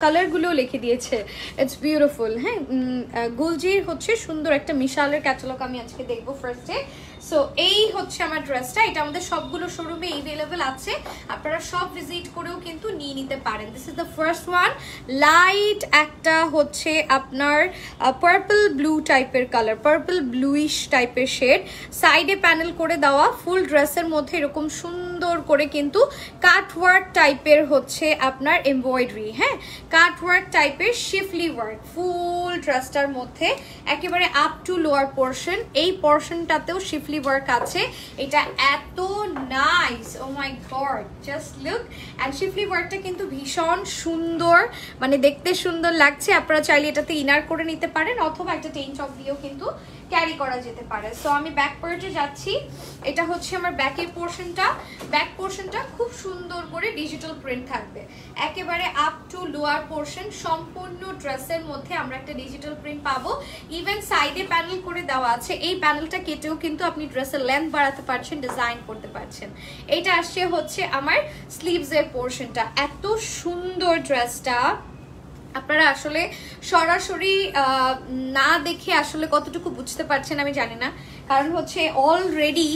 কালারগুলো লিখে দিয়েছে, ইটস বিউটিফুল। হ্যাঁ, গুলজির হচ্ছে সুন্দর একটা মিশালের ক্যাটালগ আমি আজকে দেখবো ফার্স্টে। সো এই হচ্ছে আমার ড্রেসটা, এটা আমাদের সবগুলো শোরুমে অ্যাভেলেবল আছে, আপনারা সব ভিজিট করেও কিন্তু নিয়ে নিতে পারেন। This is the first one, light একটা হচ্ছে আপনার পার্পল ব্লু টাইপের কালার, পার্পল ব্লুইশ টাইপের শেড, সাইডে প্যানেল করে দেওয়া, ফুল ড্রেসের মধ্যে এরকম সুন্দর করে কিন্তু কাটওয়ার্ক টাইপের হচ্ছে আপনার এমব্রয়ডারি, হ্যাঁ কাটওয়ার্ক টাইপের শিফলি ওয়ার্ক ফুল ড্রেসটার মধ্যে একেবারে আপ টু লোয়ার পোর্শন, এই পোর্শনটাতেও শিফলি ওয়ার্ক আছে। এটা এত nice, oh my god, just look. And শিফলি ওয়ার্কটা কিন্তু ভীষণ সুন্দর, মানে দেখতে সুন্দর লাগছে। আপনারা চাইলে এটাতে ইনার করে নিতে পারেন অথবা একটা টেন টপ দিয়েও কিন্তু ক্যারি করা যেতে পারে। সো আমি ব্যাক পার্টে যাচ্ছি, এটা হচ্ছে আমার ব্যাকের পোর্শনটা। ব্যাক পোর্শনটা খুব সুন্দর করে ডিজিটাল প্রিন্ট থাকবে, একেবারে আপ টু লোয়ার পোর্শন সম্পূর্ণ ড্রেসের মধ্যে আমরা একটা ডিজিটাল প্রিন্ট পাবো। ইভেন সাইডে প্যানেল করে দেওয়া আছে, এই প্যানেলটা কেটেও কিন্তু আপনি ড্রেসের লেন্থ বাড়াতে পারছেন, ডিজাইন করতে পারছেন। এইটা আসছে হচ্ছে আমার স্লিভসের পোর্শনটা, এত সুন্দর ড্রেসটা। আপনারা আসলে সরাসরি না দেখে আসলে কতটুকু বুঝতে পারছেন আমি জানি না, কারণ হচ্ছে অলরেডি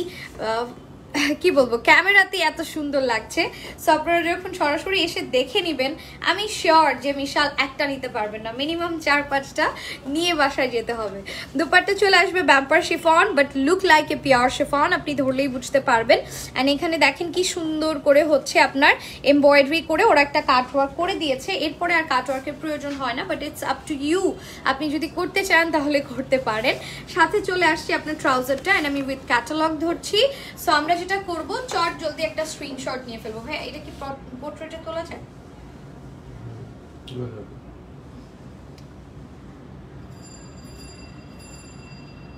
কি বলবো ক্যামেরাতে এত সুন্দর লাগছে। সো আপনারা যখন সরাসরি এসে দেখে নেবেন, আমি শিওর যে মিশাল একটা নিতে পারবেন না, মিনিমাম 4-5টা নিয়ে বাসায় যেতে হবে। দুপাট্টা চলে আসবে ব্যাম্পার chiffon, but look like a pure chiffon, আপনি ধরলেই বুঝতে পারবেন। অ্যান্ড এখানে দেখেন কি সুন্দর করে হচ্ছে আপনার এমব্রয়ডারি করে ওরা একটা কাটওয়ার্ক করে দিয়েছে। এরপরে আর কাটওয়ার্কের প্রয়োজন হয় না, but it's up to you, আপনি যদি করতে চান তাহলে করতে পারেন। সাথে চলে আসছি আপনার ট্রাউজারটা, অ্যান্ড আমি উইথ ক্যাটালগ ধরছি। সো আমরা যেটা করবো, চট জলদি একটা স্ক্রিনশট নিয়ে ফেলবো। হ্যাঁ, এটা কি পোর্ট্রেটে তোলা যায়?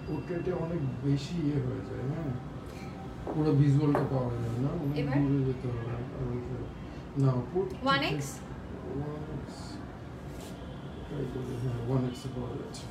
পোর্ট্রেটে অনেক বেশি হয়ে যায় না, পুরো ভিজুয়ালটা পাওয়া যায় না, অনেক দূরে যেতে হবে। না, 1x ট্রাই করলে 1x পাওয়া যাচ্ছে।